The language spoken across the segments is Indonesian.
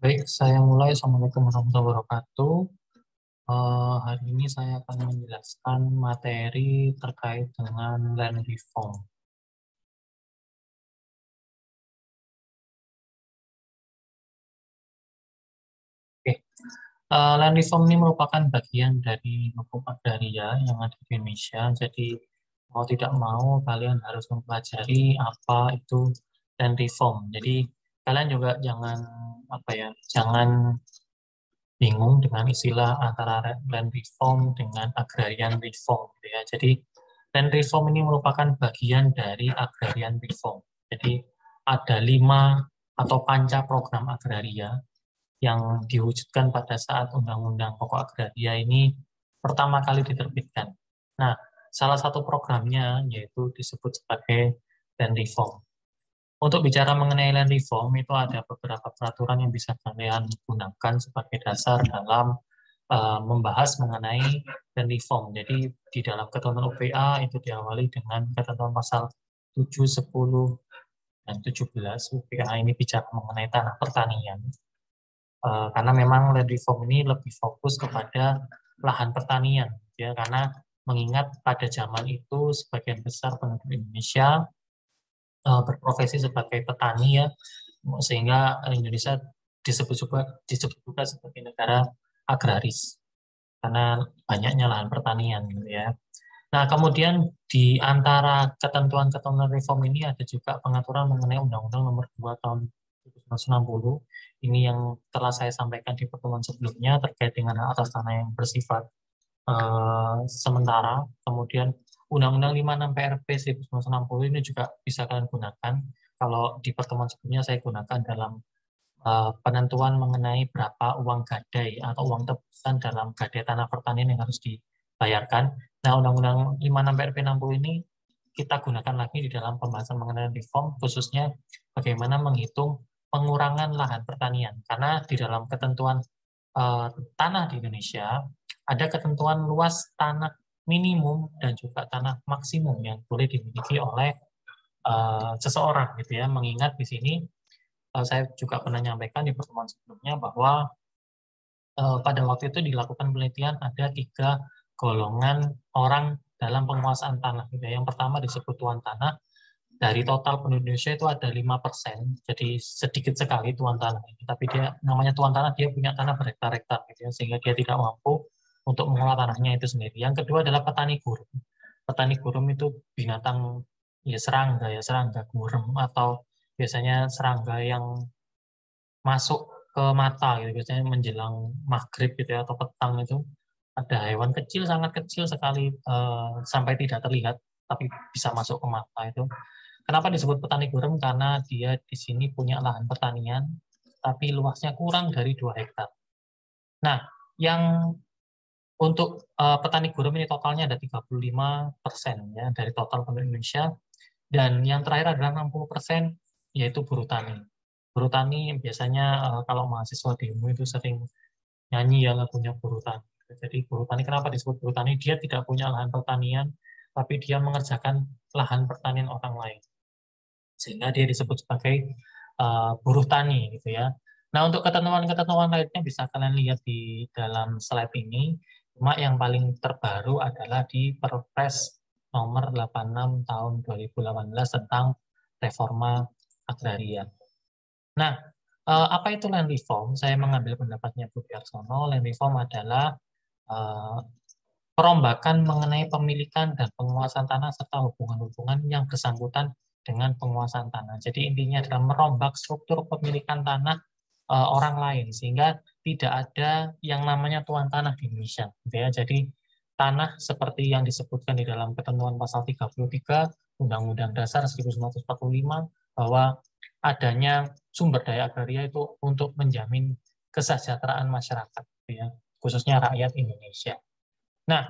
Baik, saya mulai. Assalamualaikum warahmatullahi wabarakatuh. Hari ini saya akan menjelaskan materi terkait dengan land reform. Oke, land reform ini merupakan bagian dari hukum agraria yang ada di Indonesia. Jadi mau tidak mau kalian harus mempelajari apa itu land reform. Jadi kalian juga jangan bingung dengan istilah antara land reform dengan agrarian reform, gitu ya. Jadi land reform ini merupakan bagian dari agrarian reform. Jadi ada 5 atau panca program agraria yang diwujudkan pada saat Undang-Undang Pokok Agraria ini pertama kali diterbitkan. Nah, salah satu programnya yaitu disebut sebagai land reform. Untuk bicara mengenai land reform, itu ada beberapa peraturan yang bisa kalian gunakan sebagai dasar dalam membahas mengenai land reform. Jadi di dalam ketentuan UPA itu diawali dengan ketentuan pasal 7, 10, dan 17. UPA ini bicara mengenai tanah pertanian. Karena memang land reform ini lebih fokus kepada lahan pertanian, ya, karena mengingat pada zaman itu sebagian besar penduduk Indonesia berprofesi sebagai petani, ya, sehingga Indonesia disebut juga sebagai negara agraris karena banyaknya lahan pertanian, gitu ya. Nah, kemudian di antara ketentuan-ketentuan reform ini ada juga pengaturan mengenai Undang-Undang Nomor 2 Tahun 1960. Ini yang telah saya sampaikan di pertemuan sebelumnya terkait dengan hak atas tanah yang bersifat sementara. Kemudian Undang-Undang 56 PRP 1960 ini juga bisa kalian gunakan. Kalau di pertemuan sebelumnya saya gunakan dalam penentuan mengenai berapa uang gadai atau uang tebusan dalam gadai tanah pertanian yang harus dibayarkan. Nah, Undang-Undang 56 PRP 60 ini kita gunakan lagi di dalam pembahasan mengenai reform, khususnya bagaimana menghitung pengurangan lahan pertanian. Karena di dalam ketentuan tanah di Indonesia, ada ketentuan luas tanah minimum dan juga tanah maksimum yang boleh dimiliki oleh seseorang, gitu ya. Mengingat di sini saya juga pernah menyampaikan di pertemuan sebelumnya bahwa pada waktu itu dilakukan penelitian ada 3 golongan orang dalam penguasaan tanah. Yang pertama disebut tuan tanah. Dari total penduduk Indonesia itu ada 5%, jadi sedikit sekali tuan tanah ini. Tapi dia namanya tuan tanah, dia punya tanah berhektar-hektar, gitu ya, sehingga dia tidak mampu untuk mengelola tanahnya itu sendiri. Yang kedua adalah petani gurun. Petani gurun itu binatang, ya serangga gurem, atau biasanya serangga yang masuk ke mata, gitu, biasanya menjelang maghrib, gitu ya, atau petang itu ada hewan kecil, sangat kecil sekali, sampai tidak terlihat tapi bisa masuk ke mata itu. Kenapa disebut petani gurem? Karena dia di sini punya lahan pertanian tapi luasnya kurang dari 2 hektar. Nah, yang untuk petani gurem ini totalnya ada 35%, ya, dari total penduduk Indonesia. Dan yang terakhir adalah 60%, yaitu buruh tani. Buruh tani biasanya kalau mahasiswa demo itu sering nyanyi ya lagunya buruh tani. Jadi buruh tani, kenapa disebut buruh tani? Dia tidak punya lahan pertanian, tapi dia mengerjakan lahan pertanian orang lain. Sehingga dia disebut sebagai buruh tani, gitu ya. Nah, untuk ketentuan-ketentuan lainnya bisa kalian lihat di dalam slide ini. Cuma yang paling terbaru adalah di Perpres nomor 86 tahun 2018 tentang reforma agraria. Nah, apa itu land reform? Saya mengambil pendapatnya Budi Arsono. Land reform adalah eh, perombakan mengenai pemilikan dan penguasaan tanah serta hubungan-hubungan yang bersangkutan dengan penguasaan tanah. Jadi intinya adalah merombak struktur pemilikan tanah orang lain sehingga tidak ada yang namanya tuan tanah di Indonesia, gitu ya. Jadi tanah seperti yang disebutkan di dalam ketentuan pasal 33 Undang-Undang Dasar 1945 bahwa adanya sumber daya agraria itu untuk menjamin kesejahteraan masyarakat, gitu ya, khususnya rakyat Indonesia. Nah,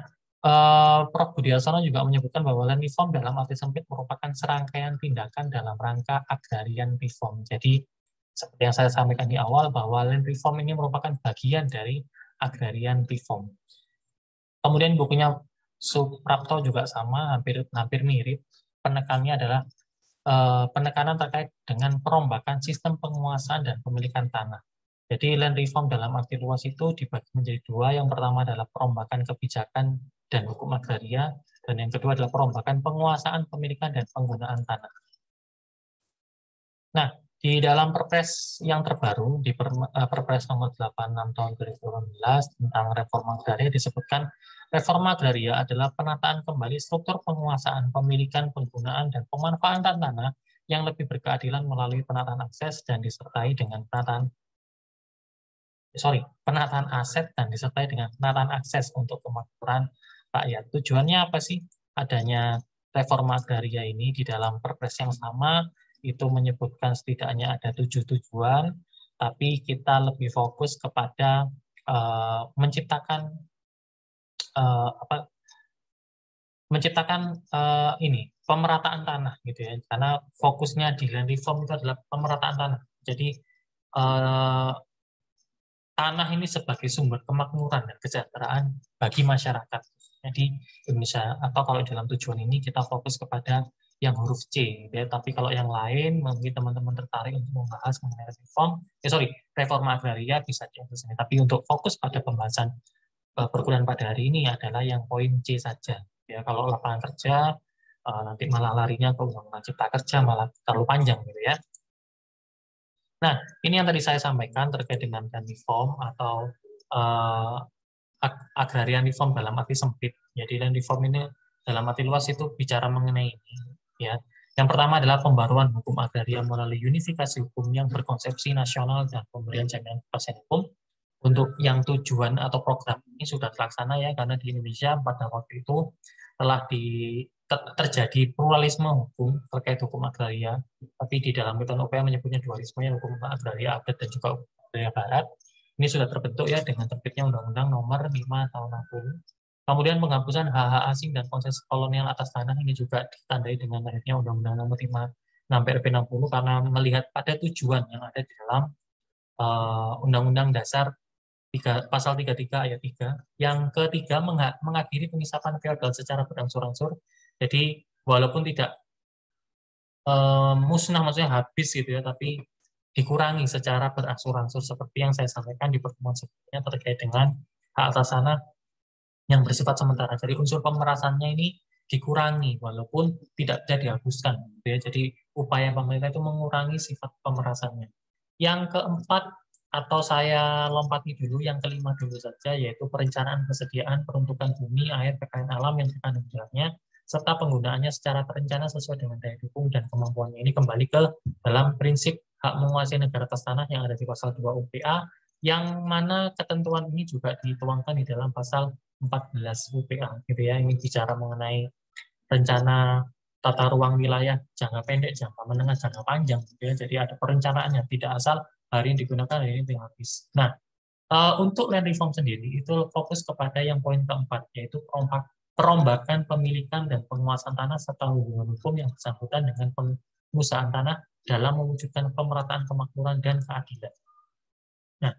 Prof. Budi Harsono juga menyebutkan bahwa land reform dalam arti sempit merupakan serangkaian tindakan dalam rangka agrarian reform. Jadi, seperti yang saya sampaikan di awal, bahwa land reform ini merupakan bagian dari agrarian reform. Kemudian bukunya Suprapto juga sama, hampir mirip. Penekanannya adalah penekanan terkait dengan perombakan sistem penguasaan dan pemilikan tanah. Jadi land reform dalam arti luas itu dibagi menjadi dua. Yang pertama adalah perombakan kebijakan dan hukum agraria, dan yang kedua adalah perombakan penguasaan, pemilikan, dan penggunaan tanah. Nah, di dalam Perpres yang terbaru, di Perpres nomor 86 tahun 2018 tentang reforma agraria disebutkan, reforma agraria adalah penataan kembali struktur penguasaan, pemilikan, penggunaan, dan pemanfaatan tanah yang lebih berkeadilan melalui penataan akses dan disertai dengan penataan aset dan disertai dengan penataan akses untuk kemakmuran rakyat. Tujuannya apa sih adanya reforma agraria ini? Di dalam Perpres yang sama itu menyebutkan setidaknya ada 7 tujuan, tapi kita lebih fokus kepada menciptakan ini pemerataan tanah gitu ya, karena fokusnya di land reform itu adalah pemerataan tanah. Jadi tanah ini sebagai sumber kemakmuran dan kesejahteraan bagi masyarakat. Jadi Indonesia, atau kalau dalam tujuan ini kita fokus kepada yang huruf C, ya. Tapi kalau yang lain, mungkin teman-teman tertarik untuk membahas mengenai reforma agraria bisa diambil sini. Tapi untuk fokus pada pembahasan perkuliahan pada hari ini adalah yang poin C saja. Ya, kalau lapangan kerja nanti malah larinya ke undang-undang cipta kerja, malah terlalu panjang gitu ya. Nah, ini yang tadi saya sampaikan terkait dengan land reform atau agrarian reform dalam arti sempit. Jadi land reform ini dalam arti luas itu bicara mengenai ini. Ya. Yang pertama adalah pembaruan hukum agraria melalui unifikasi hukum yang berkonsepsi nasional dan pemberian jaminan kepastian hukum. Untuk yang tujuan atau program ini sudah terlaksana ya, karena di Indonesia pada waktu itu telah terjadi pluralisme hukum terkait hukum agraria, tapi di dalam ketentuan UPH menyebutnya dualisme, ya, hukum agraria adat dan juga hukum agraria barat. Ini sudah terbentuk ya dengan terbitnya Undang-Undang Nomor 5 Tahun 60. Kemudian penghapusan hak-hak asing dan konsesi kolonial atas tanah ini juga ditandai dengan lahirnya Undang-Undang Nomor 5 PRP 60 karena melihat pada tujuan yang ada di dalam Undang-Undang Dasar Pasal 33 ayat 3. Yang ketiga, mengakhiri pengisapan feodal secara berangsur-angsur. Jadi walaupun tidak musnah, maksudnya habis gitu ya, tapi dikurangi secara berangsur-angsur seperti yang saya sampaikan di pertemuan sebelumnya terkait dengan hak atas tanah yang bersifat sementara. Jadi unsur pemerasannya ini dikurangi walaupun tidak bisa dihapuskan gitu ya. Jadi upaya pemerintah itu mengurangi sifat pemerasannya. Yang keempat, atau saya lompati dulu yang kelima dulu saja, yaitu perencanaan kesediaan peruntukan bumi, air, kekayaan alam yang terkandung di dalamnya, serta penggunaannya secara terencana sesuai dengan daya dukung dan kemampuannya. Ini kembali ke dalam prinsip hak menguasai negara atas tanah yang ada di pasal 2 UPA, yang mana ketentuan ini juga dituangkan di dalam pasal 14 UPA gitu ya. Ini bicara mengenai rencana tata ruang wilayah jangka pendek, jangka menengah, jangka panjang gitu ya. Jadi ada perencanaannya, tidak asal hari ini digunakan, hari ini tinggal habis. Nah, untuk land reform sendiri itu fokus kepada yang poin keempat, yaitu perombakan pemilikan dan penguasaan tanah serta hubungan hukum yang bersangkutan dengan penguasaan tanah dalam mewujudkan pemerataan kemakmuran dan keadilan. Nah,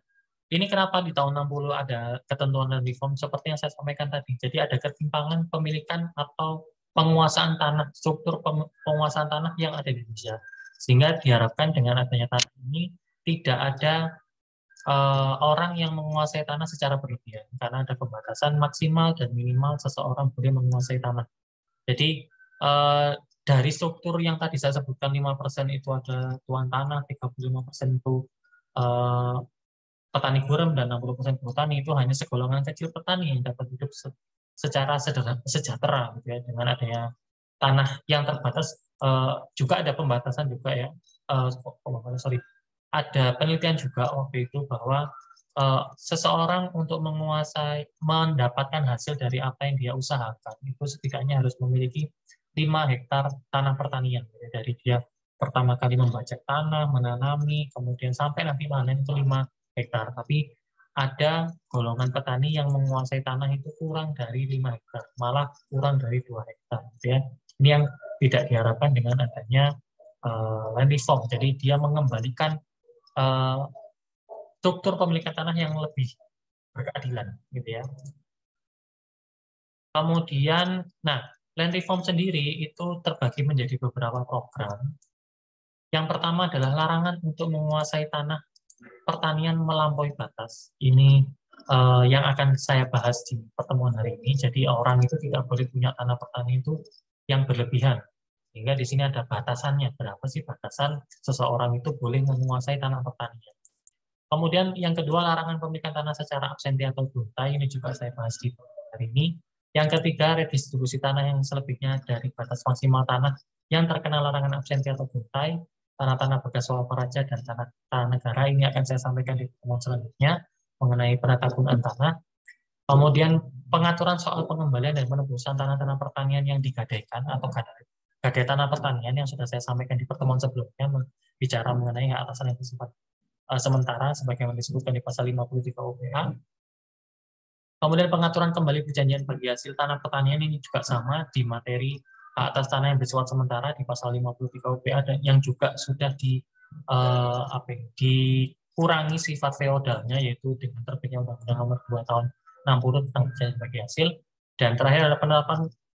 ini kenapa di tahun 60 ada ketentuan land reform seperti yang saya sampaikan tadi. Jadi ada ketimpangan pemilikan atau penguasaan tanah, struktur penguasaan tanah yang ada di Indonesia. Sehingga diharapkan dengan adanya tanah ini tidak ada orang yang menguasai tanah secara berlebihan, karena ada pembatasan maksimal dan minimal seseorang boleh menguasai tanah. Jadi dari struktur yang tadi saya sebutkan 5% itu ada tuan tanah, 35% itu petani gurem, dan 60% bertani, itu hanya segolongan kecil petani yang dapat hidup secara sejahtera gitu ya. Dengan adanya tanah yang terbatas, juga ada pembatasan juga ya. Ada penelitian juga waktu itu bahwa seseorang untuk mendapatkan hasil dari apa yang dia usahakan itu setidaknya harus memiliki 5 hektar tanah pertanian. Dari dia pertama kali membajak tanah, menanami, kemudian sampai nanti panen itu 5 hektar. Tapi ada golongan petani yang menguasai tanah itu kurang dari 5 hektar, malah kurang dari 2 hektar. Gitu ya. Ini yang tidak diharapkan dengan adanya land reform. Jadi dia mengembalikan struktur pemilikan tanah yang lebih berkeadilan, gitu ya. Kemudian, nah, land reform sendiri itu terbagi menjadi beberapa program. Yang pertama adalah larangan untuk menguasai tanah pertanian melampaui batas. Ini yang akan saya bahas di pertemuan hari ini. Jadi orang itu tidak boleh punya tanah pertanian itu yang berlebihan. Sehingga di sini ada batasannya. Berapa sih batasan seseorang itu boleh menguasai tanah pertanian? Kemudian yang kedua, larangan pemilikan tanah secara absensi atau buntai. Ini juga saya bahas di hari ini. Yang ketiga, redistribusi tanah yang selebihnya dari batas maksimal tanah yang terkena larangan absensi atau buntai, tanah-tanah bekas swaparaja dan tanah negara. Ini akan saya sampaikan di pertemuan selanjutnya mengenai penata gunaan tanah. Kemudian pengaturan soal pengembalian dan penebusan tanah-tanah pertanian yang digadaikan atau gadai tanah pertanian yang sudah saya sampaikan di pertemuan sebelumnya, bicara mengenai hak atas tanah yang bersifat sementara sebagaimana disebutkan di pasal 53 UPH. Kemudian pengaturan kembali perjanjian bagi hasil tanah pertanian ini juga sama di materi hak atas tanah yang bersifat sementara di pasal 53 UPH dan yang juga sudah dikurangi sifat feodalnya yaitu dengan terbitnya Undang-Undang Nomor 2 Tahun 60 tentang perjanjian bagi hasil. Dan terakhir ada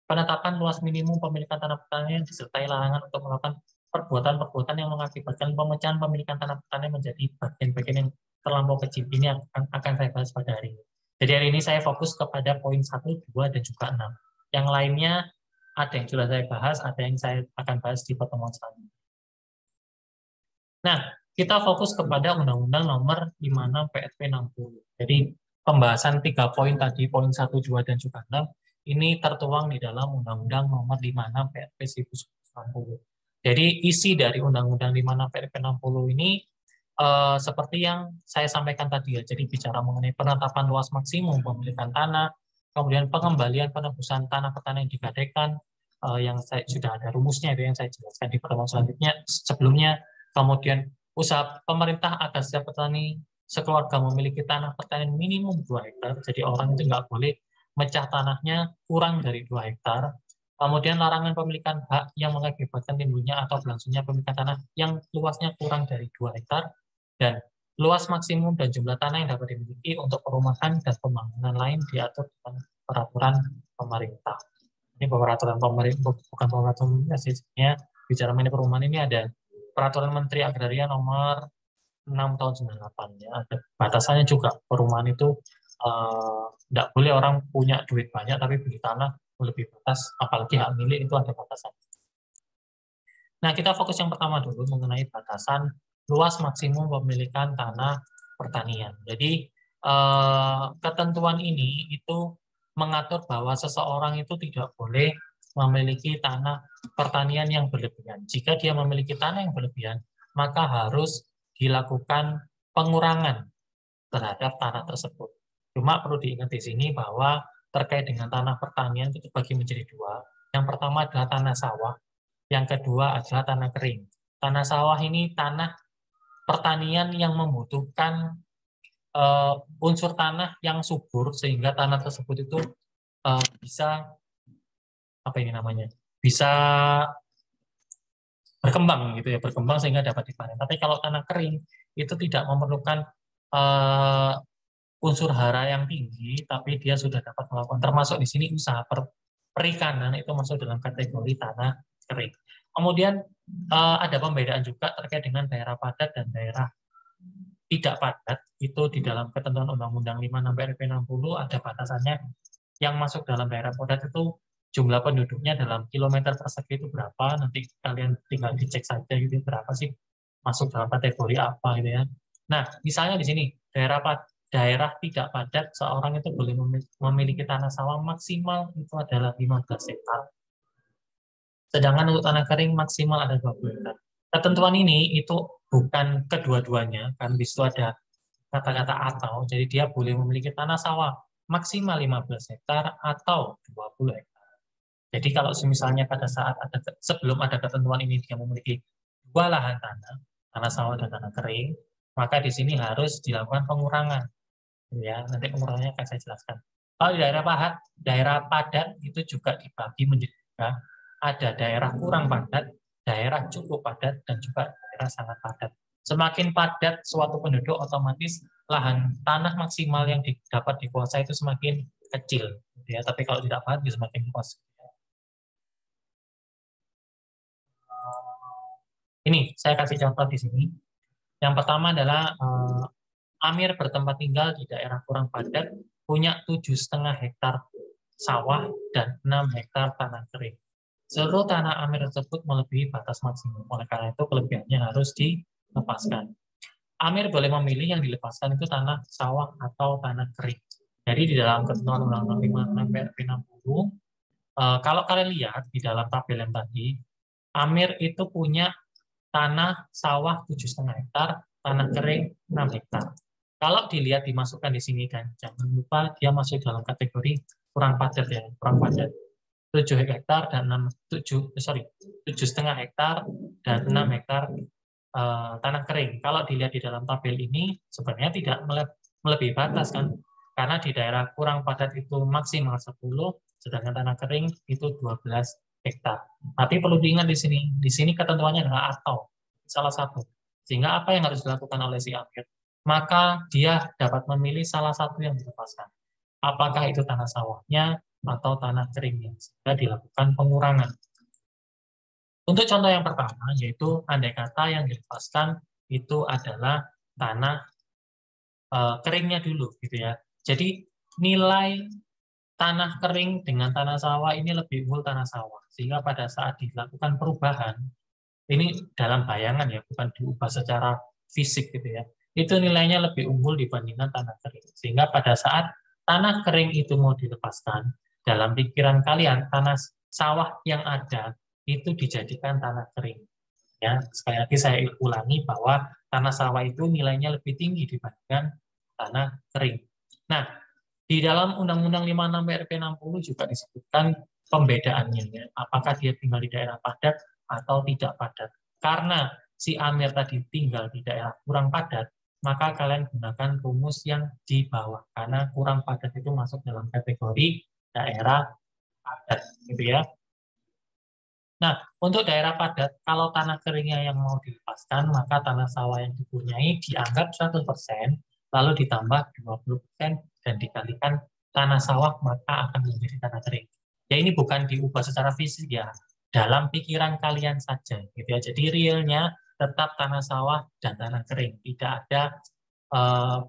penetapan luas minimum pemilikan tanah pertanian disertai larangan untuk melakukan perbuatan-perbuatan yang mengakibatkan pemecahan pemilikan tanah pertanian menjadi bagian-bagian yang terlampau kecil. Ini akan saya bahas pada hari ini. Jadi hari ini saya fokus kepada poin 1, 2, dan juga 6. Yang lainnya ada yang sudah saya bahas, ada yang saya akan bahas di pertemuan selanjutnya. Nah, kita fokus kepada Undang-Undang Nomor 56 PSP 60. Jadi pembahasan 3 poin tadi, poin 1, 2, dan juga 6, ini tertuang di dalam Undang-Undang Nomor 56 PSP 1960. Jadi isi dari Undang-Undang 56 PSP 60 ini seperti yang saya sampaikan tadi ya, jadi bicara mengenai penetapan luas maksimum pemilikan tanah, kemudian pengembalian penebusan tanah pertanian yang digadaikan, yang sudah ada rumusnya itu yang saya jelaskan di pertemuan selanjutnya sebelumnya, kemudian usaha pemerintah agar setiap petani sekeluarga memiliki tanah pertanian minimum 2 hektar, jadi orang itu nggak boleh mecah tanahnya kurang dari 2 hektar, kemudian larangan pemilikan hak yang mengakibatkan timbulnya atau berlangsungnya pemilikan tanah yang luasnya kurang dari 2 hektar, dan luas maksimum dan jumlah tanah yang dapat dimiliki untuk perumahan dan pembangunan lain diatur dengan peraturan pemerintah. Ini peraturan pemerintah, bukan peraturan aslinya. Bicara mengenai perumahan ini ada peraturan Menteri Agraria nomor 6 tahun 98. Ya. Ada batasannya juga. Perumahan itu tidak boleh orang punya duit banyak tapi beli tanah lebih batas, apalagi hak milik itu ada batasan. Nah, kita fokus yang pertama dulu mengenai batasan luas maksimum pemilikan tanah pertanian. Jadi, ketentuan ini itu mengatur bahwa seseorang itu tidak boleh memiliki tanah pertanian yang berlebihan. Jika dia memiliki tanah yang berlebihan, maka harus dilakukan pengurangan terhadap tanah tersebut. Cuma perlu diingat di sini bahwa terkait dengan tanah pertanian itu dibagi menjadi dua. Yang pertama adalah tanah sawah, yang kedua adalah tanah kering. Tanah sawah ini tanah pertanian yang membutuhkan unsur tanah yang subur sehingga tanah tersebut itu bisa apa ini namanya? Bisa berkembang gitu ya, berkembang sehingga dapat dipanen. Tapi kalau tanah kering itu tidak memerlukan unsur hara yang tinggi, tapi dia sudah dapat melakukan, termasuk di sini usaha perikanan itu masuk dalam kategori tanah kering. Kemudian ada pembedaan juga terkait dengan daerah padat dan daerah tidak padat. Itu di dalam ketentuan Undang-Undang 5 PRP 60 ada batasannya. Yang masuk dalam daerah padat itu jumlah penduduknya dalam kilometer persegi itu berapa, nanti kalian tinggal dicek saja gitu berapa sih masuk dalam kategori apa gitu ya. Nah, misalnya di sini daerah tidak padat seorang itu boleh memiliki tanah sawah maksimal itu adalah 15 hektar. Sedangkan untuk tanah kering maksimal ada 20 hektar. Ketentuan ini itu bukan kedua-duanya, kan di situ ada kata-kata atau, jadi dia boleh memiliki tanah sawah maksimal 15 hektar atau 20 hektar. Jadi kalau misalnya pada saat sebelum ada ketentuan ini dia memiliki dua lahan tanah sawah dan tanah kering, maka di sini harus dilakukan pengurangan. Ya, nanti pengurangannya akan saya jelaskan. Kalau di daerah padat itu juga dibagi menjadi tiga. Ada daerah kurang padat, daerah cukup padat, dan juga daerah sangat padat. Semakin padat suatu penduduk, otomatis lahan tanah maksimal yang dapat dikuasai itu semakin kecil. Ya, tapi kalau tidak padat, semakin luas. Ini saya kasih contoh di sini. Yang pertama adalah Amir bertempat tinggal di daerah kurang padat, punya 7,5 hektar sawah dan 6 hektar tanah kering. Seluruh tanah Amir tersebut melebihi batas maksimum. Oleh karena itu, kelebihannya harus dilepaskan. Amir boleh memilih yang dilepaskan itu tanah sawah atau tanah kering. Jadi di dalam ketentuan Undang-Undang 56 PRP 60, kalau kalian lihat di dalam tabel yang tadi, Amir itu punya tanah sawah 7,5 hektar, tanah kering 6 hektar. Kalau dilihat dimasukkan di sini kan, jangan lupa dia masuk dalam kategori kurang padat ya, kurang padat. 7 hektar dan 7,5 hektar dan 6 hektar tanah kering. Kalau dilihat di dalam tabel ini sebenarnya tidak melebihi batas kan, karena di daerah kurang padat itu maksimal 10, sedangkan tanah kering itu 12 hektar. Tapi perlu diingat di sini ketentuannya adalah atau salah satu. Sehingga apa yang harus dilakukan oleh si Amir? Maka dia dapat memilih salah satu yang dilepaskan. Apakah itu tanah sawahnya atau tanah keringnya, sehingga dilakukan pengurangan. Untuk contoh yang pertama, yaitu andai kata yang dilepaskan itu adalah tanah keringnya dulu, gitu ya. Jadi nilai tanah kering dengan tanah sawah ini lebih unggul tanah sawah, sehingga pada saat dilakukan perubahan, ini dalam bayangan ya, bukan diubah secara fisik gitu ya, itu nilainya lebih unggul dibandingkan tanah kering. Sehingga pada saat tanah kering itu mau dilepaskan, dalam pikiran kalian tanah sawah yang ada itu dijadikan tanah kering. Ya, sekali lagi saya ulangi bahwa tanah sawah itu nilainya lebih tinggi dibandingkan tanah kering. Nah, di dalam Undang-Undang 56 PRP 60 juga disebutkan pembedaannya, ya. Apakah dia tinggal di daerah padat atau tidak padat. Karena si Amir tadi tinggal di daerah kurang padat, maka kalian gunakan rumus yang di bawah. Karena kurang padat itu masuk dalam kategori daerah padat, gitu ya. Nah, untuk daerah padat, kalau tanah keringnya yang mau dilepaskan, maka tanah sawah yang dipunyai dianggap 100%, lalu ditambah 20% dan dikalikan tanah sawah, maka akan menjadi tanah kering. Ya ini bukan diubah secara fisik ya, dalam pikiran kalian saja. Gitu ya. Jadi realnya tetap tanah sawah dan tanah kering, tidak ada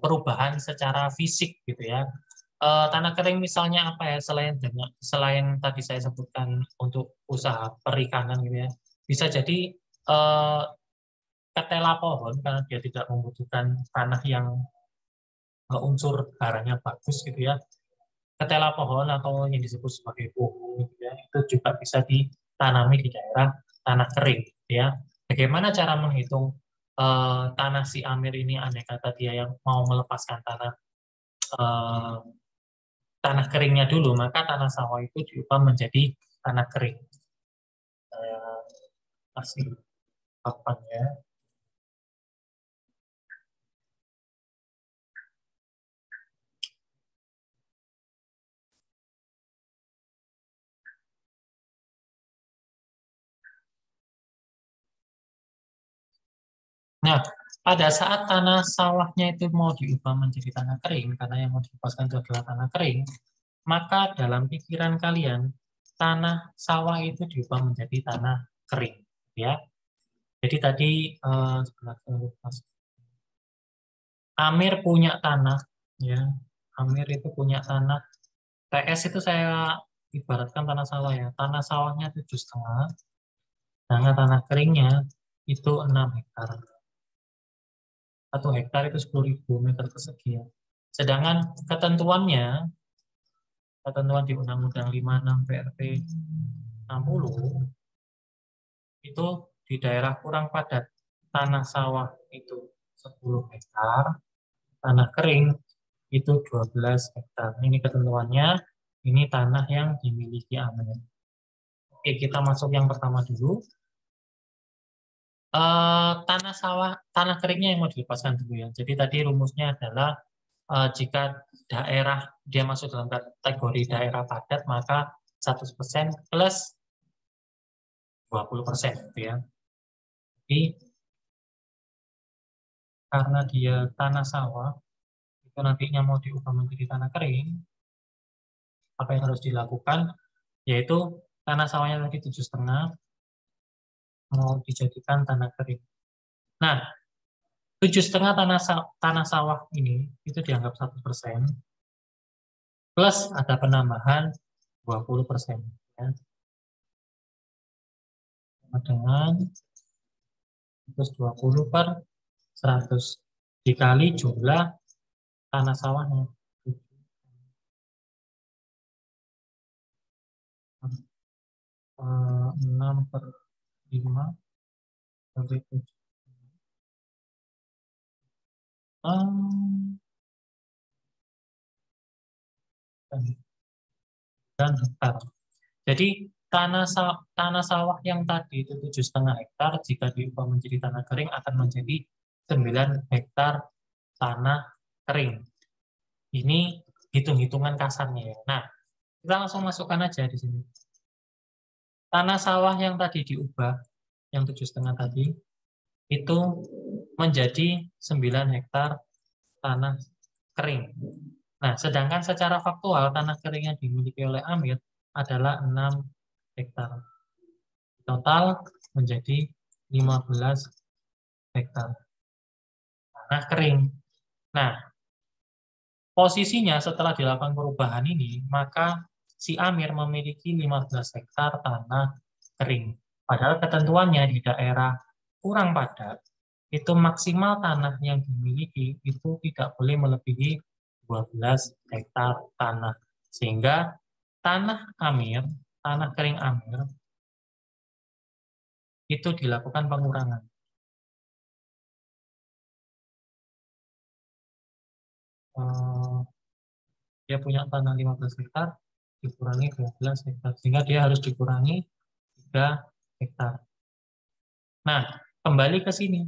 perubahan secara fisik gitu ya. Tanah kering misalnya apa ya, selain tadi saya sebutkan untuk usaha perikanan gitu ya, bisa jadi uh, ketela pohon karena dia tidak membutuhkan tanah yang unsur barangnya bagus gitu ya. Ketela pohon atau yang disebut sebagai pohon gitu ya, itu juga bisa ditanami di daerah tanah kering gitu ya. Bagaimana cara menghitung tanah si Amir ini, andai kata dia yang mau melepaskan uh, tanah keringnya dulu, maka tanah sawah itu diubah menjadi tanah kering. Saya kasih papannya. Nah, pada saat tanah sawahnya itu mau diubah menjadi tanah kering, karena yang mau dilepaskan itu adalah tanah kering, maka dalam pikiran kalian, tanah sawah itu diubah menjadi tanah kering. Ya, jadi tadi Amir punya tanah, ya. Amir itu punya tanah. TS itu saya ibaratkan tanah sawah ya. Tanah sawahnya 7,5, sedangkan tanah keringnya itu 6 hektar. 1 hektar itu 10.000 meter persegi ya. Sedangkan ketentuan di Undang-Undang 56 PRP 60 itu di daerah kurang padat, tanah sawah itu 10 hektar, tanah kering itu 12 hektar. Ini ketentuannya, ini tanah yang dimiliki Amir. Oke, kita masuk yang pertama dulu. Tanah sawah, tanah keringnya yang mau dilepaskan dulu ya. Jadi tadi rumusnya adalah jika daerah dia masuk dalam kategori daerah padat, maka 100% plus 20% gitu ya. Jadi karena dia tanah sawah, itu nantinya mau diubah menjadi tanah kering, apa yang harus dilakukan? Yaitu tanah sawahnya tadi 7,5 mau dijadikan tanah kering. Nah, 7,5 tanah sawah ini itu dianggap 1%, plus ada penambahan 20%. Ya. Dengan terus 20 per 100 dikali jumlah tanah sawahnya. 6 per 5 sampai 7. Dan hektar. Jadi tanah sawah yang tadi itu 7,5 hektar, jika diubah menjadi tanah kering akan menjadi 9 hektar tanah kering. Ini hitung-hitungan kasarnya ya. Nah, kita langsung masukkan aja di sini. Tanah sawah yang tadi diubah, yang 7,5 tadi, itu menjadi 9 hektar tanah kering. Nah, sedangkan secara faktual tanah kering yang dimiliki oleh Amir adalah 6 hektar. Total menjadi 15 hektar tanah kering. Nah, posisinya setelah dilakukan perubahan ini, maka si Amir memiliki 15 hektar tanah kering. Padahal ketentuannya di daerah kurang padat, itu maksimal tanah yang dimiliki itu tidak boleh melebihi 12 hektar tanah. Sehingga tanah Amir, tanah kering Amir, itu dilakukan pengurangan. Dia punya tanah 15 hektar, dikurangi 12 hektar. Sehingga dia harus dikurangi 3 hektar. Nah, kembali ke sini.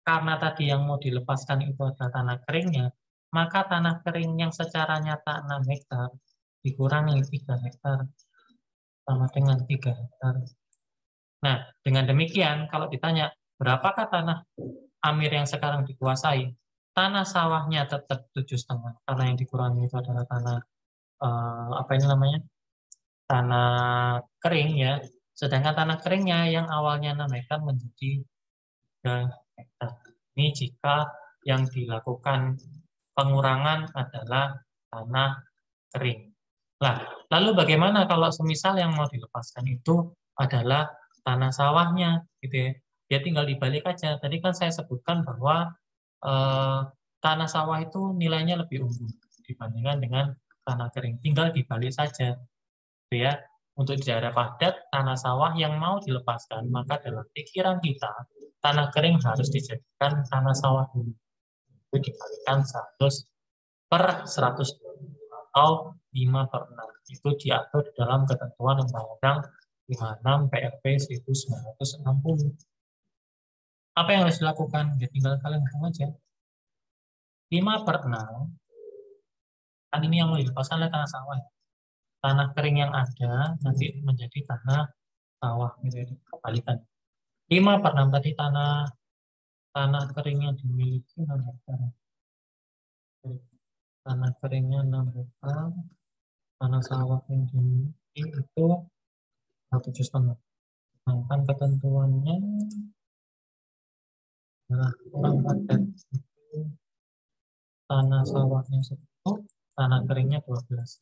Karena tadi yang mau dilepaskan itu adalah tanah keringnya, maka tanah kering yang secara nyata 6 hektar dikurangi 3 hektar sama dengan 3 hektar. Nah, dengan demikian kalau ditanya berapakah tanah Amir yang sekarang dikuasai, tanah sawahnya tetap 7,5 karena yang dikurangi itu adalah tanah apa ini namanya, tanah kering ya. Sedangkan tanah keringnya yang awalnya 6 hektar menjadi 3 hektar. Ini jika yang dilakukan pengurangan adalah tanah kering. Nah, lalu bagaimana kalau semisal yang mau dilepaskan itu adalah tanah sawahnya, gitu ya? Ya tinggal dibalik aja. Tadi kan saya sebutkan bahwa eh, tanah sawah itu nilainya lebih unggul dibandingkan dengan tanah kering. Tinggal dibalik saja, gitu ya. Untuk di daerah padat, tanah sawah yang mau dilepaskan, maka dalam pikiran kita, tanah kering harus dijadikan tanah sawah dulu. Itu dibalikan 100 per 100 atau 5 per 6. Itu diatur dalam ketentuan Undang-Undang 56 PRP 1960. Apa yang harus dilakukan? Ya tinggal kalian hitung aja. 5 per 6, kan ini yang mau dilepaskan oleh tanah sawah. Tanah kering yang ada nanti menjadi tanah sawah. Gitu, kebalikan. 5 per 6 tadi tanah kering yang dimiliki 6 hektar. Tanah keringnya 6 hektar. Tanah sawah yang dimiliki itu 7,5. Sedangkan ketentuannya adalah kurang padat itu tanah sawahnya 10, tanah keringnya 12.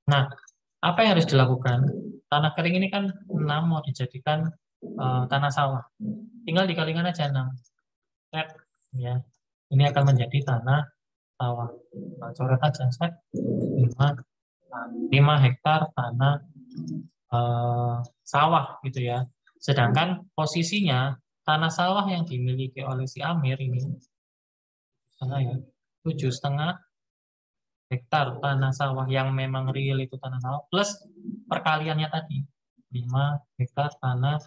Nah, apa yang harus dilakukan? Tanah kering ini kan 6 mau dijadikan tanah sawah. Tinggal dikalikan aja 6. Ya. Ini akan menjadi tanah sawah. Nah, coret aja set 5 hektar tanah sawah gitu ya. Sedangkan posisinya tanah sawah yang dimiliki oleh si Amir ini 7,5 hektar tanah sawah yang memang real itu tanah sawah plus perkaliannya tadi 5 hektar tanah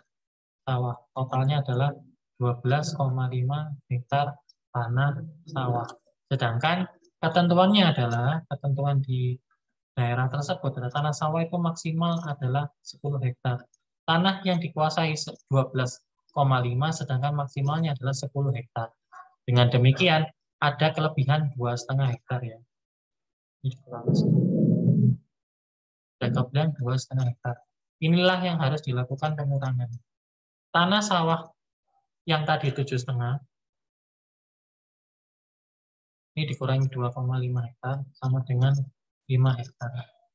sawah. Totalnya adalah 12,5 hektar tanah sawah. Sedangkan ketentuannya adalah ketentuan di daerah tersebut adalah tanah sawah itu maksimal adalah 10 hektar. Tanah yang dikuasai 12,5 sedangkan maksimalnya adalah 10 hektar. Dengan demikian ada kelebihan 2,5 hektar ya. Ada kelebihan 2,5 hektar. Inilah yang harus dilakukan pengurangan. tanah sawah yang tadi 7,5, ini dikurangi 2,5 hektar, sama dengan 5 hektar.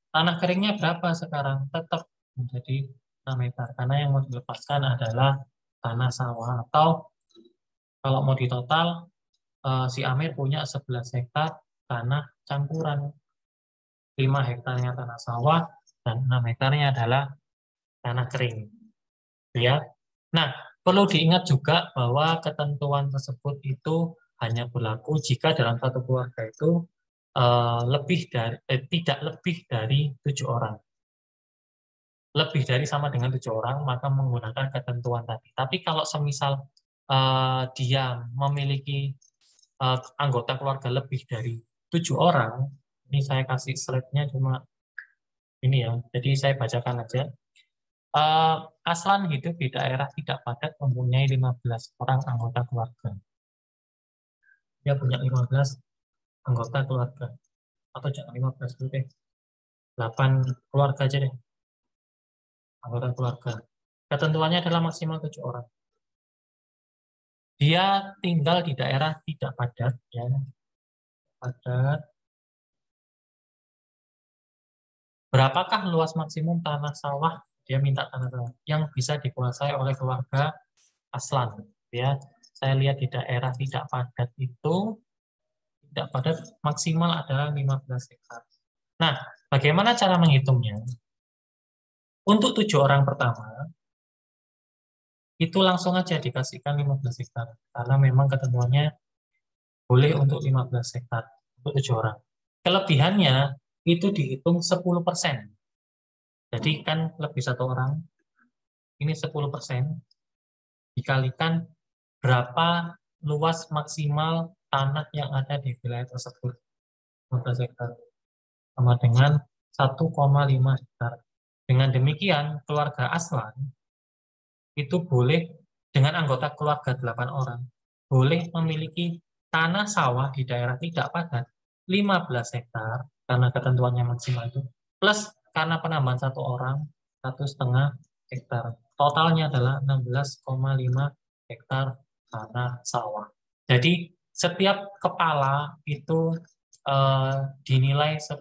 Tanah keringnya berapa sekarang? Tetap menjadi 6 hektar, karena yang mau dilepaskan adalah tanah sawah. Atau kalau mau ditotal, si Amir punya 11 hektar tanah campuran. 5 hektarnya tanah sawah, dan 6 hektarnya adalah tanah kering. Ya. Nah, perlu diingat juga bahwa ketentuan tersebut itu hanya berlaku jika dalam satu keluarga itu tidak lebih dari 7 orang. Lebih dari sama dengan 7 orang, maka menggunakan ketentuan tadi. Tapi kalau semisal dia memiliki anggota keluarga lebih dari 7 orang, ini saya kasih slide-nya cuma ini ya, jadi saya bacakan aja. Aslan hidup di daerah tidak padat, mempunyai 15 orang anggota keluarga. Dia punya 15 anggota keluarga. Atau jangan 15 dulu deh. 8 keluarga aja deh. Anggota keluarga. Ketentuannya adalah maksimal 7 orang. Dia tinggal di daerah tidak padat, ya. Padat. Berapakah luas maksimum tanah sawah? Dia minta tanah sawah yang bisa dikuasai oleh keluarga Aslan. Ya, saya lihat di daerah tidak padat itu tidak padat maksimal adalah 15 hektar. Nah, bagaimana cara menghitungnya? Untuk 7 orang pertama, itu langsung aja dikasihkan 15 hektar. Karena memang ketentuannya boleh untuk 15 hektar untuk 7 orang. Kelebihannya itu dihitung 10%. Jadi kan lebih 1 orang, ini 10% dikalikan berapa luas maksimal tanah yang ada di wilayah tersebut. 15 hektar. Sama dengan 1,5 hektar. Dengan demikian, keluarga Aslan itu boleh dengan anggota keluarga 8 orang, boleh memiliki tanah sawah di daerah tidak padat 15 hektar, karena ketentuannya maksimal itu, plus karena penambahan 1 orang, 1,5 hektar. Totalnya adalah 16,5 hektar tanah sawah. Jadi setiap kepala itu dinilai 10%,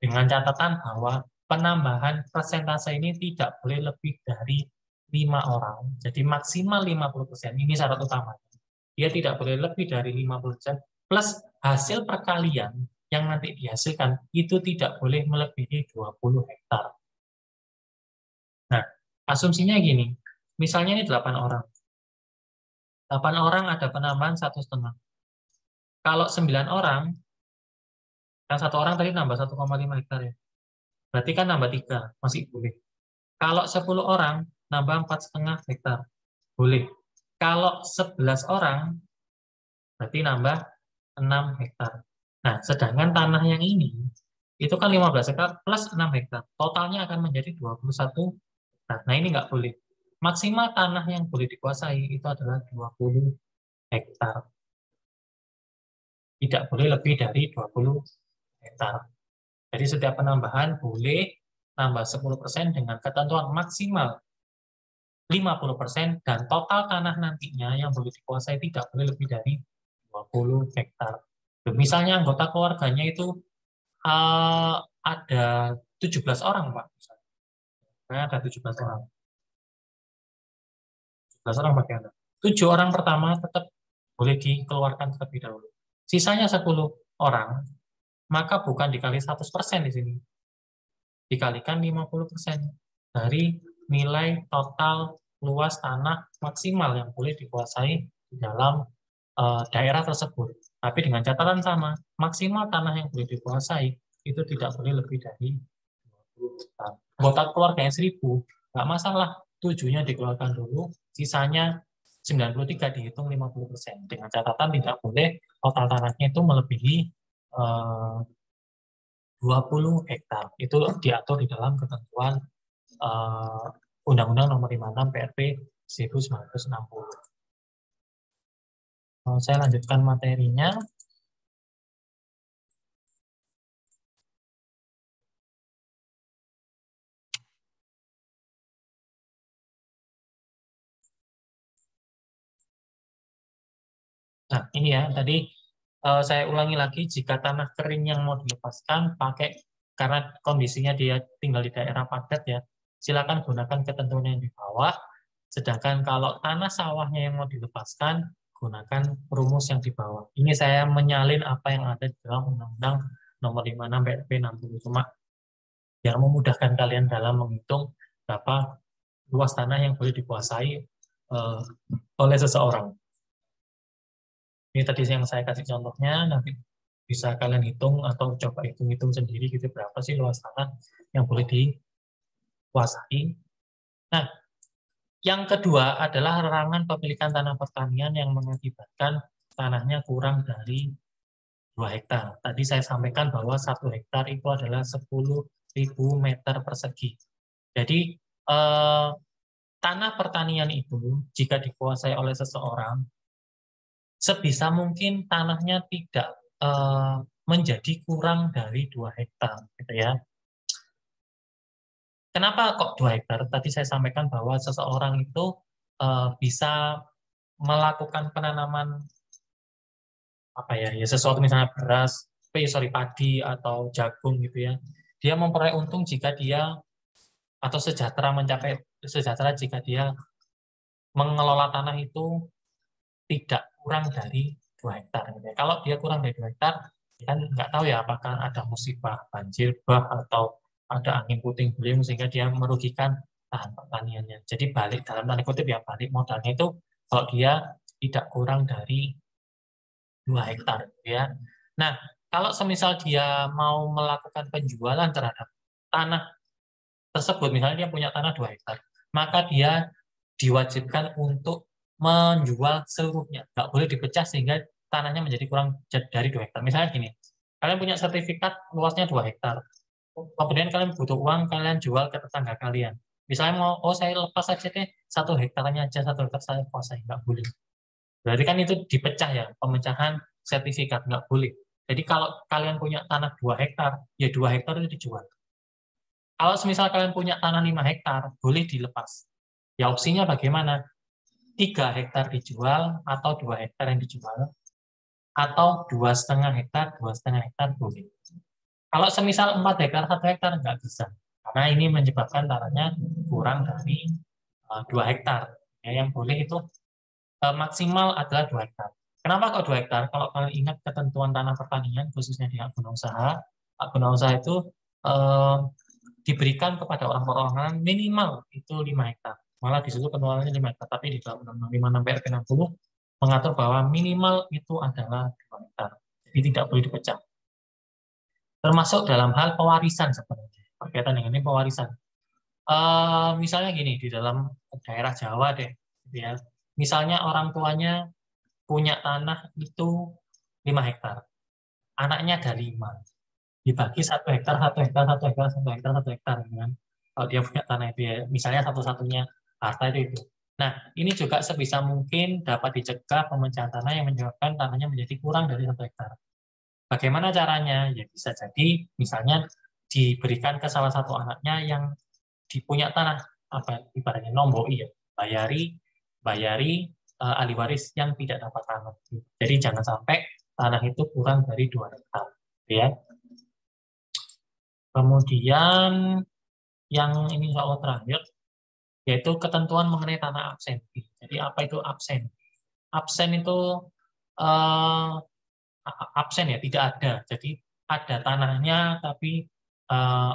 dengan catatan bahwa penambahan persentase ini tidak boleh lebih dari 5 orang. Jadi maksimal 50%. Ini syarat utama. Dia tidak boleh lebih dari 50%, plus hasil perkalian yang nanti dihasilkan itu tidak boleh melebihi 20 hektar. Nah, asumsinya gini. Misalnya ini 8 orang. 8 orang ada penambahan 1,5. Kalau 9 orang, yang 1 orang tadi nambah 1,5 hektar ya. Berarti kan nambah 3, masih boleh. Kalau 10 orang, nambah 4,5 hektar. Boleh. Kalau 11 orang, berarti nambah 6 hektar. Nah, sedangkan tanah yang ini, itu kan 15 hektar plus 6 hektar. Totalnya akan menjadi 21 hektar. Nah, ini nggak boleh. Maksimal tanah yang boleh dikuasai itu adalah 20 hektar. Tidak boleh lebih dari 20 hektar. Jadi setiap penambahan boleh tambah 10% dengan ketentuan maksimal 50%, dan total tanah nantinya yang boleh dikuasai tidak boleh lebih dari 20 hektar. Misalnya anggota keluarganya itu ada 17 orang, Pak. Misalnya ada 17 orang. 17 orang bagaimana? 7 orang pertama tetap boleh dikeluarkan terlebih dahulu. Sisanya 10 orang, maka bukan dikali 100% di sini. Dikalikan 50% dari nilai total luas tanah maksimal yang boleh dikuasai di dalam daerah tersebut. Tapi dengan catatan sama, maksimal tanah yang boleh dikuasai itu tidak boleh lebih dari 20 hektar. Anggota keluarganya 1.000, nggak masalah, 7-nya dikeluarkan dulu, sisanya 93 dihitung 50%. Dengan catatan tidak boleh total tanahnya itu melebihi 20 hektar. Itu diatur di dalam ketentuan Undang-Undang Nomor 56 PRP 1960. Saya lanjutkan materinya. Nah, ini ya, tadi saya ulangi lagi, jika tanah kering yang mau dilepaskan pakai, karena kondisinya dia tinggal di daerah padat ya, silakan gunakan ketentuan yang di bawah. Sedangkan kalau tanah sawahnya yang mau dilepaskan, gunakan rumus yang di bawah. Ini saya menyalin apa yang ada di dalam Undang-Undang Nomor 56 PRP 60. Cuma biar memudahkan kalian dalam menghitung berapa luas tanah yang boleh dikuasai oleh seseorang. Ini tadi yang saya kasih contohnya, nanti bisa kalian hitung atau coba hitung-hitung sendiri gitu berapa sih luas tanah yang boleh dikuasai. Nah, yang kedua adalah larangan pemilikan tanah pertanian yang mengakibatkan tanahnya kurang dari 2 hektar. Tadi saya sampaikan bahwa 1 hektar itu adalah 10.000 meter persegi. Jadi, tanah pertanian itu jika dikuasai oleh seseorang, sebisa mungkin tanahnya tidak menjadi kurang dari 2 hektar, gitu ya. Kenapa kok 2 hektar? Tadi saya sampaikan bahwa seseorang itu bisa melakukan penanaman apa ya, ya sesuatu misalnya beras, padi atau jagung gitu ya. Dia memperoleh untung jika dia atau sejahtera jika dia mengelola tanah itu tidak kurang dari 2 hektar. Gitu ya. Kalau dia kurang dari 2 hektar, kan nggak tahu ya apakah ada musibah banjir, bah, atau ada angin puting beliung sehingga dia merugikan lahan pertaniannya. Jadi balik dalam tanda kutip ya balik modalnya itu kalau dia tidak kurang dari 2 hektar. Gitu ya. Nah, kalau semisal dia mau melakukan penjualan terhadap tanah tersebut, misalnya dia punya tanah 2 hektar, maka dia diwajibkan untuk menjual seluruhnya. Nggak boleh dipecah sehingga tanahnya menjadi kurang dari 2 hektar. Misalnya gini, kalian punya sertifikat luasnya 2 hektar. Kemudian kalian butuh uang, kalian jual ke tetangga kalian. Misalnya mau, oh saya lepas saja deh, 1 hektarnya aja, 1 hektar saya kuasai. Nggak boleh. Berarti kan itu dipecah ya, pemecahan sertifikat. Nggak boleh. Jadi kalau kalian punya tanah 2 hektar, ya 2 hektar itu dijual. Kalau misal kalian punya tanah 5 hektar, boleh dilepas. Ya opsinya bagaimana? 3 hektar dijual atau 2 hektar yang dijual, atau 2,5 hektar, 2,5 hektar boleh. Kalau semisal 4 hektar, 1 hektar nggak bisa. Karena ini menyebabkan tanahnya kurang dari 2 hektar. Ya, yang boleh itu maksimal adalah 2 hektar. Kenapa kok 2 hektar? Kalau kalian ingat ketentuan tanah pertanian, khususnya di hak guna usaha, itu eh, diberikan kepada orang-orang minimal itu 5 hektar. Malah di situ penularannya 5 hektar, tapi di dalam Undang-Undang 56 PRP 60 mengatur bahwa minimal itu adalah 2 hektar. Jadi tidak boleh dipecah. Termasuk dalam hal pewarisan sebenarnya. Berkaitan dengan ini pewarisan. Misalnya gini, di dalam daerah Jawa deh, gitu ya. Misalnya orang tuanya punya tanah itu 5 hektar. Anaknya ada 5. Dibagi 1 hektar, 1 hektar, 1 hektar, 1 hektar, 1 hektar. Kan? Kalau dia punya tanah itu ya, misalnya satu-satunya harta itu. Nah, ini juga sebisa mungkin dapat dicegah pemecahan tanah yang menyebabkan tanahnya menjadi kurang dari 1 hektar. Bagaimana caranya? Ya bisa jadi misalnya diberikan ke salah satu anaknya yang dipunya tanah, apa ibaratnya nomboi ya, bayari bayari ahli waris yang tidak dapat tanah. Jadi jangan sampai tanah itu kurang dari 2 hektar. Ya. Kemudian yang ini insya Allah terakhir, yaitu ketentuan mengenai tanah absen. Jadi apa itu absen? Absen itu eh, absen ya, tidak ada. Jadi ada tanahnya tapi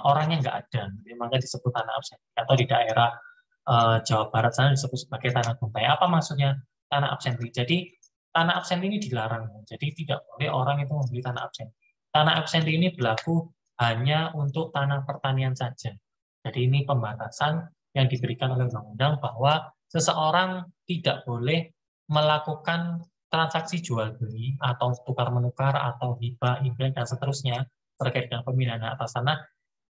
orangnya nggak ada. Jadi, maka disebut tanah absen. Atau di daerah Jawa Barat sana disebut sebagai tanah guntai. Apa maksudnya tanah absen? Jadi tanah absen ini dilarang. Jadi tidak boleh orang itu membeli tanah absen. Tanah absen ini berlaku hanya untuk tanah pertanian saja. Jadi ini pembatasan yang diberikan oleh undang-undang bahwa seseorang tidak boleh melakukan transaksi jual beli atau tukar menukar atau hibah, imbrek dan seterusnya terkait dengan pemindahan atas tanah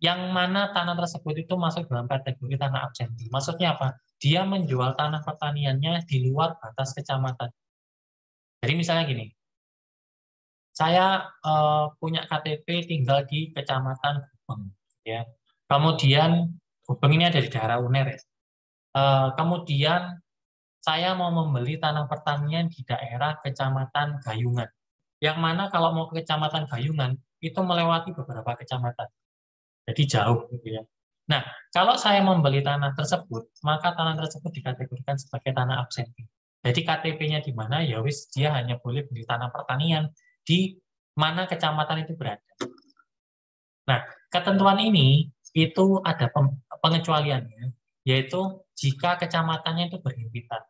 yang mana tanah tersebut itu masuk dalam kategori tanah absensi. Maksudnya apa? Dia menjual tanah pertaniannya di luar batas kecamatan. Jadi misalnya gini, saya punya KTP tinggal di Kecamatan Gubeng, ya. Kemudian Gubeng ini ada di daerah UNER, ya. Kemudian saya mau membeli tanah pertanian di daerah Kecamatan Gayungan. Yang mana kalau mau ke Kecamatan Gayungan, itu melewati beberapa kecamatan. Jadi jauh gitu ya. Nah, kalau saya membeli tanah tersebut, maka tanah tersebut dikategorikan sebagai tanah absensi. Jadi KTP-nya di mana, ya wis dia hanya boleh beli tanah pertanian di mana kecamatan itu berada. Nah, ketentuan ini itu ada pengecualiannya, yaitu jika kecamatannya itu berhimpitan.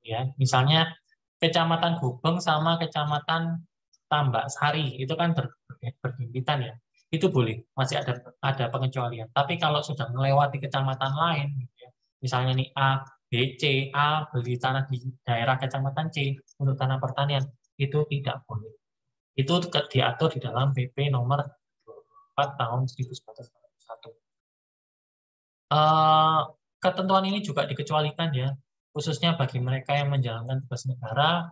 Ya, misalnya Kecamatan Gubeng sama Kecamatan Tambak Sari itu kan berhimpitan ya. Itu boleh, masih ada pengecualian. Tapi kalau sudah melewati kecamatan lain, gitu ya, misalnya nih A, B, C, A beli tanah di daerah Kecamatan C untuk tanah pertanian, itu tidak boleh. Itu diatur di dalam PP nomor 4 tahun 1981. Ketentuan ini juga dikecualikan ya, khususnya bagi mereka yang menjalankan tugas negara,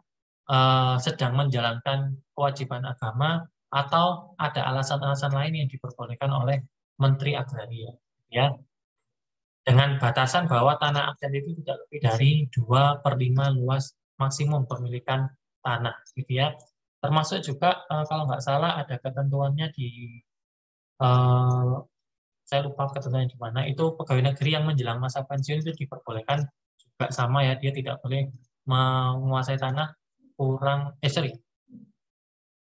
sedang menjalankan kewajiban agama, atau ada alasan-alasan lain yang diperbolehkan oleh Menteri Agraria. Ya, dengan batasan bahwa tanah absen itu tidak lebih dari 2/5 luas maksimum pemilikan tanah, gitu ya. Termasuk juga kalau nggak salah ada ketentuannya di eh, saya lupa ketentuannya di mana, itu pegawai negeri yang menjelang masa pensiun itu diperbolehkan juga sama ya, dia tidak boleh menguasai tanah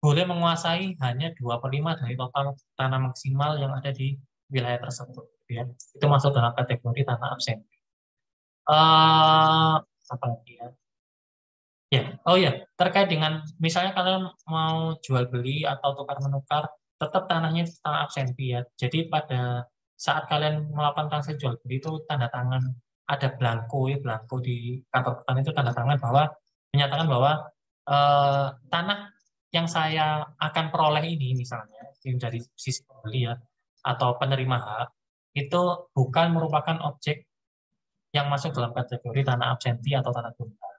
boleh menguasai hanya 2/5 dari total tanah maksimal yang ada di wilayah tersebut. Ya. Itu masuk dalam kategori tanah absen. Apa lagi ya? Ya, oh ya, terkait dengan misalnya kalian mau jual beli atau tukar menukar, tetap tanahnya itu tanah absensi ya. Jadi pada saat kalian melakukan transaksi jual beli itu tanda tangan, ada blanko ya, blanko di kantor petani itu tanda tangan bahwa menyatakan bahwa tanah yang saya akan peroleh ini misalnya dari sisi pembeli ya atau penerima hak itu bukan merupakan objek yang masuk dalam kategori tanah absensi atau tanah tunggal.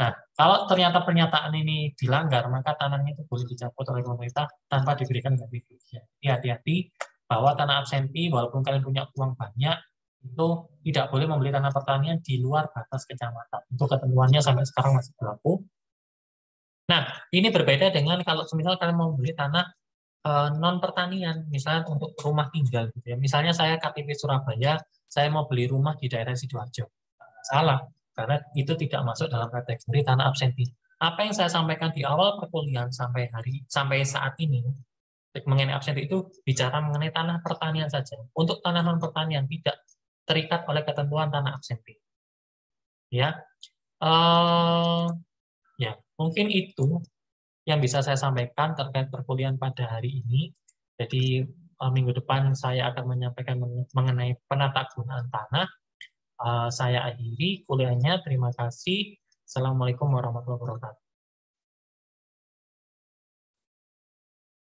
Nah, kalau ternyata pernyataan ini dilanggar, maka tanahnya itu boleh dicabut oleh pemerintah tanpa diberikan ganti rugi. Hati-hati bahwa tanah absensi, walaupun kalian punya uang banyak, itu tidak boleh membeli tanah pertanian di luar batas kecamatan. Untuk ketentuannya sampai sekarang masih berlaku. Nah, ini berbeda dengan kalau misalnya kalian mau beli tanah non pertanian, misalnya untuk rumah tinggal, gitu ya. Misalnya saya KTP Surabaya, saya mau beli rumah di daerah Sidoarjo. Salah, karena itu tidak masuk dalam kategori tanah absensi. Apa yang saya sampaikan di awal perkuliahan sampai saat ini mengenai absensi itu bicara mengenai tanah pertanian saja. Untuk tanah non pertanian tidak terikat oleh ketentuan tanah absensi. Ya, eh, ya mungkin itu yang bisa saya sampaikan terkait perkuliahan pada hari ini. Jadi minggu depan saya akan menyampaikan mengenai penata gunaan tanah. Saya akhiri kuliahnya. Terima kasih. Assalamualaikum warahmatullahi wabarakatuh.